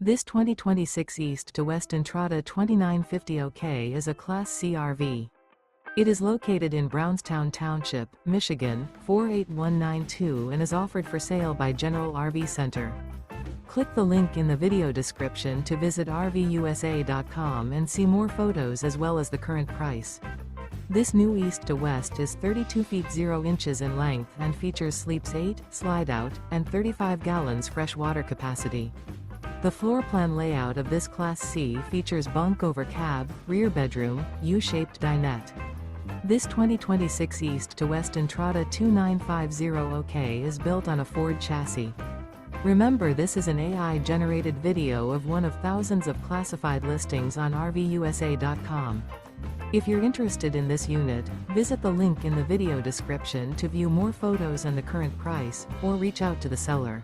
This 2026 East to West Entrada 2950 OK is a Class C RV. It is located in Brownstown Township, Michigan, 48192 and is offered for sale by General RV Center. Click the link in the video description to visit RVUSA.com and see more photos as well as the current price. This new East to West is 32 feet 0 inches in length and features sleeps 8, slide-out, and 35 gallons fresh water capacity. The floor plan layout of this Class C features bunk over cab, rear bedroom, U-shaped dinette. This 2026 East to West Entrada 2950 OK is built on a Ford chassis. Remember, this is an AI-generated video of one of thousands of classified listings on RVUSA.com. If you're interested in this unit, visit the link in the video description to view more photos and the current price, or reach out to the seller.